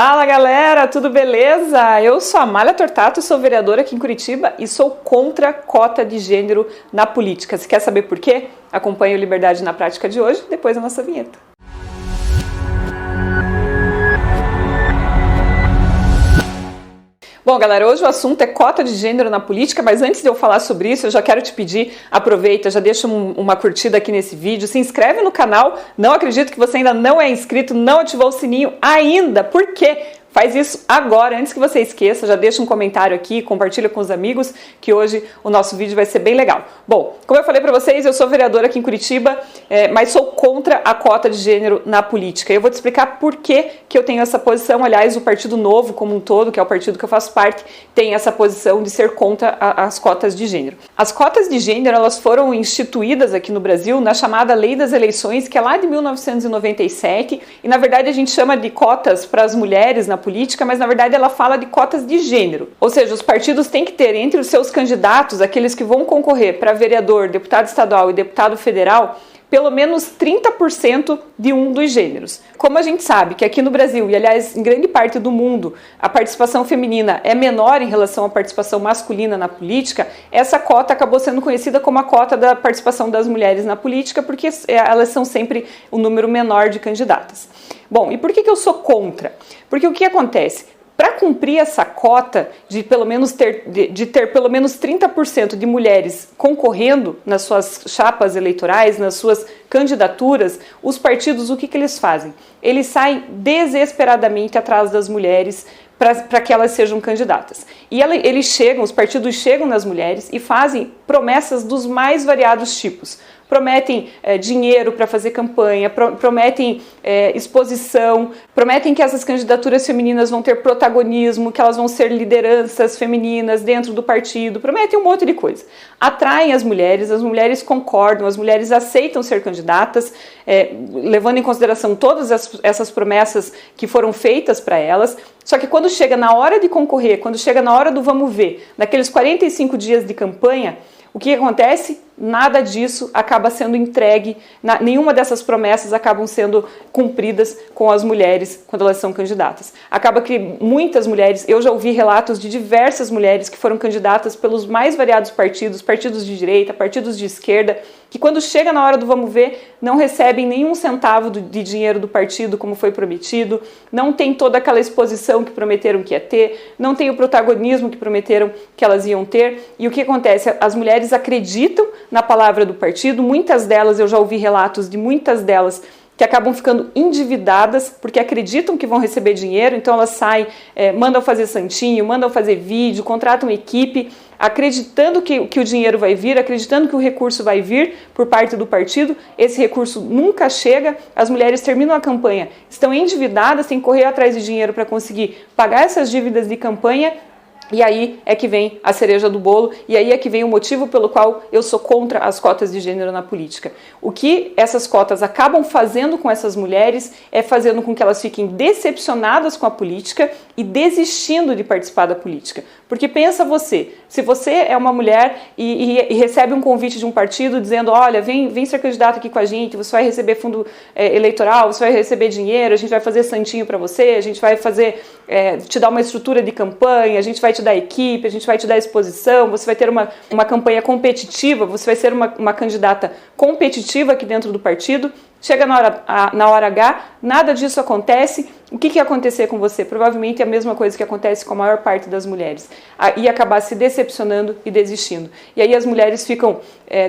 Fala galera, tudo beleza? Eu sou a Amália Tortato, sou vereadora aqui em Curitiba e sou contra cota de gênero na política. Você quer saber por quê? Acompanhe o Liberdade na Prática de hoje, depois da nossa vinheta. Bom, galera, hoje o assunto é cota de gênero na política, mas antes de eu falar sobre isso, eu já quero te pedir, aproveita, já deixa uma curtida aqui nesse vídeo, se inscreve no canal, não acredito que você ainda não é inscrito, não ativou o sininho ainda, por quê? Faz isso agora, antes que você esqueça, já deixa um comentário aqui, compartilha com os amigos, que hoje o nosso vídeo vai ser bem legal. Bom, como eu falei para vocês, eu sou vereadora aqui em Curitiba, mas sou contra a cota de gênero na política. Eu vou te explicar por que eu tenho essa posição. Aliás, o Partido Novo como um todo, que é o partido que eu faço parte, tem essa posição de ser contra as cotas de gênero. As cotas de gênero, elas foram instituídas aqui no Brasil na chamada Lei das Eleições, que é lá de 1997, e na verdade a gente chama de cotas para as mulheres na política, mas na verdade ela fala de cotas de gênero. Ou seja, os partidos têm que ter entre os seus candidatos, aqueles que vão concorrer para vereador, deputado estadual e deputado federal, pelo menos 30% de um dos gêneros. Como a gente sabe que aqui no Brasil, e aliás em grande parte do mundo, a participação feminina é menor em relação à participação masculina na política, essa cota acabou sendo conhecida como a cota da participação das mulheres na política, porque elas são sempre um número menor de candidatas. Bom, e por que eu sou contra? Porque o que acontece? Para cumprir essa cota de ter pelo menos 30% de mulheres concorrendo nas suas chapas eleitorais, nas suas candidaturas, os partidos, o que eles fazem? Eles saem desesperadamente atrás das mulheres para que elas sejam candidatas. E os partidos chegam nas mulheres e fazem promessas dos mais variados tipos. Prometem dinheiro para fazer campanha, prometem exposição, prometem que essas candidaturas femininas vão ter protagonismo, que elas vão ser lideranças femininas dentro do partido, prometem um monte de coisa. Atraem as mulheres concordam, as mulheres aceitam ser candidatas, levando em consideração todas essas promessas que foram feitas para elas. Só que quando chega na hora de concorrer, quando chega na hora do vamos ver, naqueles 45 dias de campanha, o que acontece? Nada disso acaba sendo entregue, nenhuma dessas promessas acabam sendo cumpridas com as mulheres quando elas são candidatas. Acaba que muitas mulheres, eu já ouvi relatos de diversas mulheres que foram candidatas pelos mais variados partidos, partidos de direita, partidos de esquerda, que quando chega na hora do vamos ver, não recebem nenhum centavo de dinheiro do partido como foi prometido, não tem toda aquela exposição que prometeram que ia ter, não tem o protagonismo que prometeram que elas iam ter. E o que acontece? As mulheres acreditam na palavra do partido, muitas delas, eu já ouvi relatos de muitas delas que acabam ficando endividadas porque acreditam que vão receber dinheiro, então elas saem, mandam fazer santinho, mandam fazer vídeo, contratam equipe, acreditando que o dinheiro vai vir, acreditando que o recurso vai vir por parte do partido, esse recurso nunca chega, as mulheres terminam a campanha, estão endividadas, têm que correr atrás de dinheiro para conseguir pagar essas dívidas de campanha. E aí é que vem a cereja do bolo, e aí é que vem o motivo pelo qual eu sou contra as cotas de gênero na política. O que essas cotas acabam fazendo com essas mulheres é fazendo com que elas fiquem decepcionadas com a política e desistindo de participar da política. Porque pensa você, se você é uma mulher e recebe um convite de um partido dizendo, olha, vem ser candidato aqui com a gente, você vai receber fundo eleitoral, você vai receber dinheiro, a gente vai fazer santinho para você, a gente vai te dar uma estrutura de campanha, a gente vai te dar equipe, a gente vai te dar exposição, você vai ter uma campanha competitiva, você vai ser uma candidata competitiva aqui dentro do partido. Chega na hora H, nada disso acontece. O que ia acontecer com você? Provavelmente é a mesma coisa que acontece com a maior parte das mulheres. Ia acabar se decepcionando e desistindo. E aí as mulheres ficam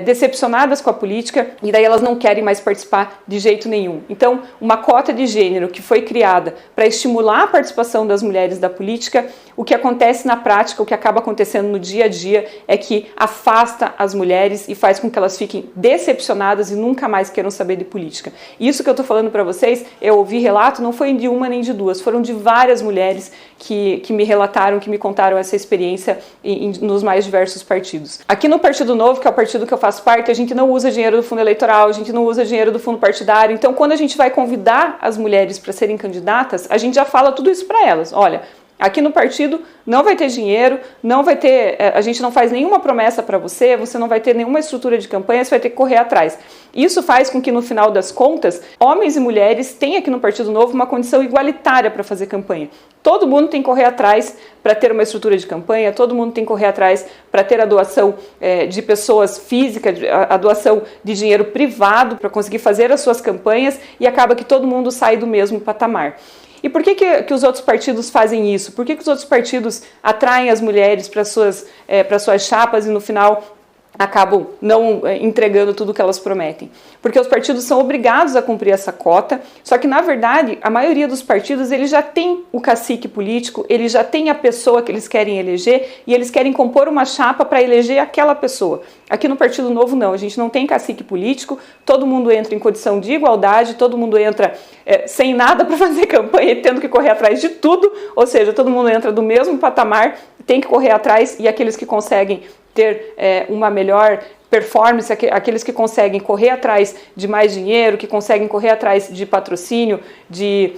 decepcionadas com a política e daí elas não querem mais participar de jeito nenhum. Então, uma cota de gênero que foi criada para estimular a participação das mulheres da política, o que acontece na prática, o que acaba acontecendo no dia a dia é que afasta as mulheres e faz com que elas fiquem decepcionadas e nunca mais queiram saber de política. Isso que eu estou falando para vocês, eu ouvi relato, não foi de uma nem de duas, foram de várias mulheres que me relataram, que me contaram essa experiência nos mais diversos partidos. Aqui no Partido Novo, que é o partido que eu faço parte, a gente não usa dinheiro do fundo eleitoral, a gente não usa dinheiro do fundo partidário, então quando a gente vai convidar as mulheres para serem candidatas, a gente já fala tudo isso para elas. Olha, Aqui no partido não vai ter dinheiro, não vai ter, a gente não faz nenhuma promessa para você, você não vai ter nenhuma estrutura de campanha, você vai ter que correr atrás. Isso faz com que, no final das contas, homens e mulheres tenham aqui no Partido Novo uma condição igualitária para fazer campanha. Todo mundo tem que correr atrás para ter uma estrutura de campanha, todo mundo tem que correr atrás para ter a doação de pessoas físicas, a doação de dinheiro privado para conseguir fazer as suas campanhas, e acaba que todo mundo sai do mesmo patamar. E por que os outros partidos fazem isso? Por que os outros partidos atraem as mulheres para suas chapas e no final acabam não entregando tudo o que elas prometem? Porque os partidos são obrigados a cumprir essa cota, só que, na verdade, a maioria dos partidos eles já tem o cacique político, eles já tem a pessoa que eles querem eleger e eles querem compor uma chapa para eleger aquela pessoa. Aqui no Partido Novo não, a gente não tem cacique político, todo mundo entra em condição de igualdade, todo mundo entra sem nada para fazer campanha e tendo que correr atrás de tudo, ou seja, todo mundo entra do mesmo patamar, tem que correr atrás, e aqueles que conseguem ter uma melhor performance, aqueles que conseguem correr atrás de mais dinheiro, que conseguem correr atrás de patrocínio, de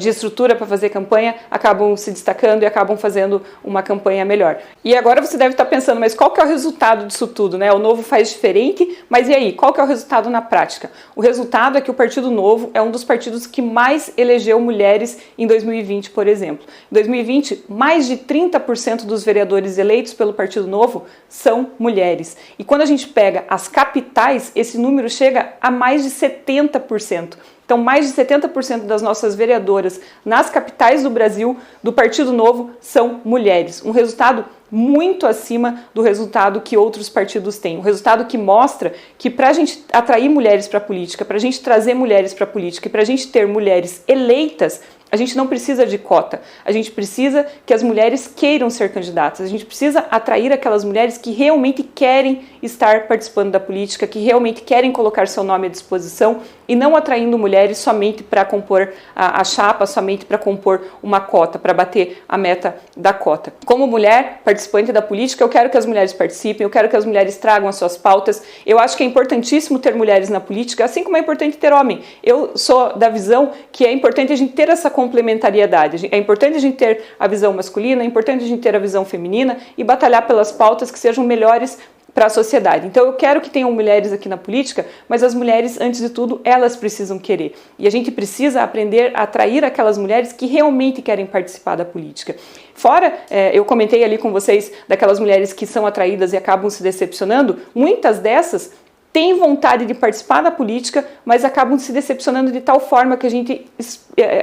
estrutura para fazer campanha, acabam se destacando e acabam fazendo uma campanha melhor. E agora você deve estar pensando, mas qual que é o resultado disso tudo, né? O Novo faz diferente, mas e aí? Qual que é o resultado na prática? O resultado é que o Partido Novo é um dos partidos que mais elegeu mulheres em 2020, por exemplo. Em 2020, mais de 30% dos vereadores eleitos pelo Partido Novo são mulheres. E quando a gente pega as capitais, esse número chega a mais de 70%. Então, mais de 70% das nossas vereadoras nas capitais do Brasil, do Partido Novo, são mulheres. Um resultado muito acima do resultado que outros partidos têm. Um resultado que mostra que, para a gente atrair mulheres para a política, para a gente trazer mulheres para a política e para a gente ter mulheres eleitas, a gente não precisa de cota, a gente precisa que as mulheres queiram ser candidatas, a gente precisa atrair aquelas mulheres que realmente querem estar participando da política, que realmente querem colocar seu nome à disposição, e não atraindo mulheres somente para compor a chapa, somente para compor uma cota, para bater a meta da cota. Como mulher participante da política, eu quero que as mulheres participem, eu quero que as mulheres tragam as suas pautas. Eu acho que é importantíssimo ter mulheres na política, assim como é importante ter homem. Eu sou da visão que é importante a gente ter essa complementariedade. É importante a gente ter a visão masculina, é importante a gente ter a visão feminina e batalhar pelas pautas que sejam melhores para a sociedade. Então eu quero que tenham mulheres aqui na política, mas as mulheres, antes de tudo, elas precisam querer. E a gente precisa aprender a atrair aquelas mulheres que realmente querem participar da política. Fora, eu comentei ali com vocês daquelas mulheres que são atraídas e acabam se decepcionando, muitas dessas têm vontade de participar da política, mas acabam se decepcionando de tal forma que a gente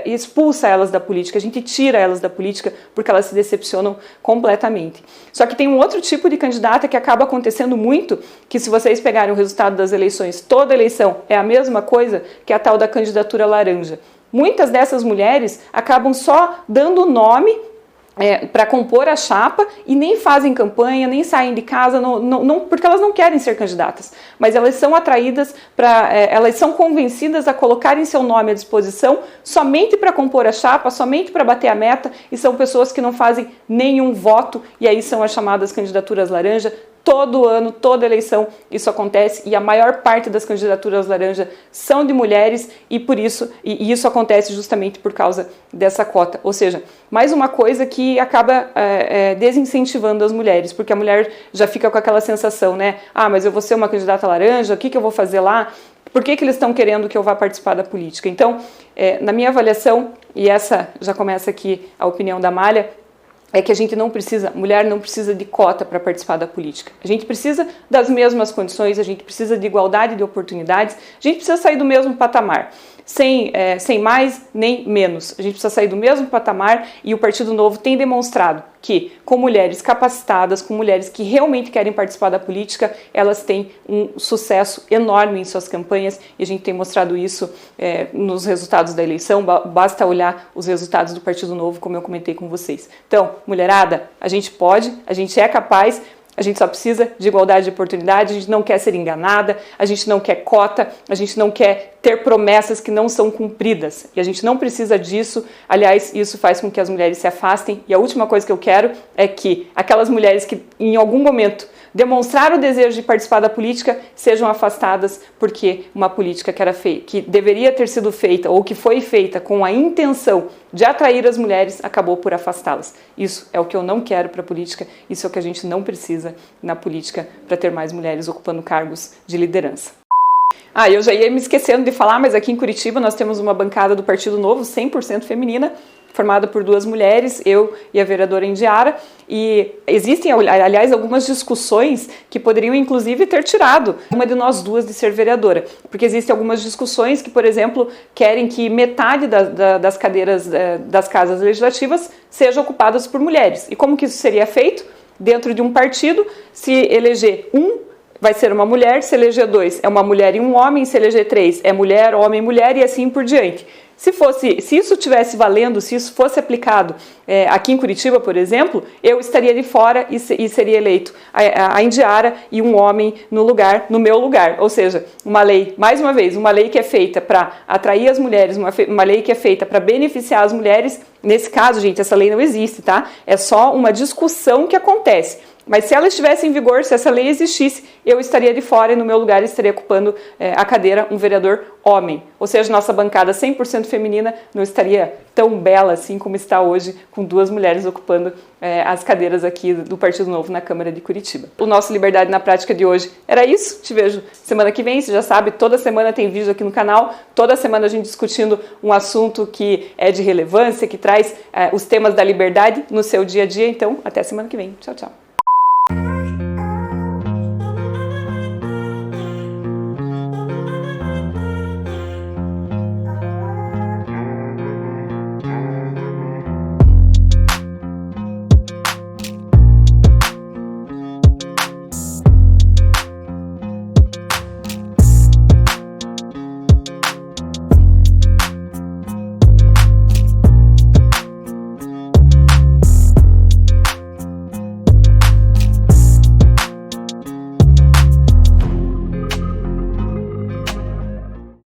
expulsa elas da política, a gente tira elas da política porque elas se decepcionam completamente. Só que tem um outro tipo de candidata que acaba acontecendo muito, que se vocês pegarem o resultado das eleições, toda eleição é a mesma coisa, que é a tal da candidatura laranja. Muitas dessas mulheres acabam só dando o nome para compor a chapa e nem fazem campanha, nem saem de casa, não, porque elas não querem ser candidatas, mas elas são atraídas, elas são convencidas a colocarem seu nome à disposição somente para compor a chapa, somente para bater a meta, e são pessoas que não fazem nenhum voto, e aí são as chamadas candidaturas laranja. Todo ano, toda eleição isso acontece, e a maior parte das candidaturas laranja são de mulheres, e por isso, e isso acontece justamente por causa dessa cota. Ou seja, mais uma coisa que acaba desincentivando as mulheres, porque a mulher já fica com aquela sensação, né? Ah, mas eu vou ser uma candidata laranja, o que eu vou fazer lá? Por que eles estão querendo que eu vá participar da política? Então, na minha avaliação, e essa já começa aqui a opinião da Amália, é que a gente não precisa, mulher não precisa de cota para participar da política. A gente precisa das mesmas condições, a gente precisa de igualdade de oportunidades, a gente precisa sair do mesmo patamar, sem mais nem menos. A gente precisa sair do mesmo patamar, e o Partido Novo tem demonstrado que, com mulheres capacitadas, com mulheres que realmente querem participar da política, elas têm um sucesso enorme em suas campanhas, e a gente tem mostrado isso nos resultados da eleição. Basta olhar os resultados do Partido Novo, como eu comentei com vocês. Então, mulherada, a gente pode, a gente é capaz, a gente só precisa de igualdade de oportunidade, a gente não quer ser enganada, a gente não quer cota, a gente não quer ter promessas que não são cumpridas. E a gente não precisa disso. Aliás, isso faz com que as mulheres se afastem. E a última coisa que eu quero é que aquelas mulheres que em algum momento demonstraram o desejo de participar da política sejam afastadas porque uma política que deveria ter sido feita ou que foi feita com a intenção de atrair as mulheres acabou por afastá-las. Isso é o que eu não quero para a política, isso é o que a gente não precisa na política para ter mais mulheres ocupando cargos de liderança. Eu já ia me esquecendo de falar, mas aqui em Curitiba nós temos uma bancada do Partido Novo 100% feminina, formada por 2 mulheres, eu e a vereadora Indiara, e existem, aliás, algumas discussões que poderiam, inclusive, ter tirado uma de nós 2 de ser vereadora, porque existem algumas discussões que, por exemplo, querem que metade das cadeiras das casas legislativas sejam ocupadas por mulheres. E como que isso seria feito? Dentro de um partido, se eleger vai ser uma mulher, se eleger 2 é uma mulher e um homem, se eleger 3 é mulher, homem, mulher e assim por diante. Se isso estivesse valendo, se isso fosse aplicado aqui em Curitiba, por exemplo, eu estaria de fora e seria eleito a Indiara e um homem no meu lugar. Ou seja, uma lei, mais uma vez, uma lei que é feita para atrair as mulheres, uma lei que é feita para beneficiar as mulheres. Nesse caso, gente, essa lei não existe, tá? É só uma discussão que acontece. Mas se ela estivesse em vigor, se essa lei existisse, eu estaria de fora e no meu lugar estaria ocupando a cadeira um vereador homem. Ou seja, nossa bancada 100% feminina não estaria tão bela assim como está hoje, com 2 mulheres ocupando as cadeiras aqui do Partido Novo na Câmara de Curitiba. O nosso Liberdade na Prática de hoje era isso. Te vejo semana que vem, você já sabe, toda semana tem vídeo aqui no canal, toda semana a gente discutindo um assunto que é de relevância, que traz os temas da liberdade no seu dia a dia. Então, até semana que vem. Tchau, tchau.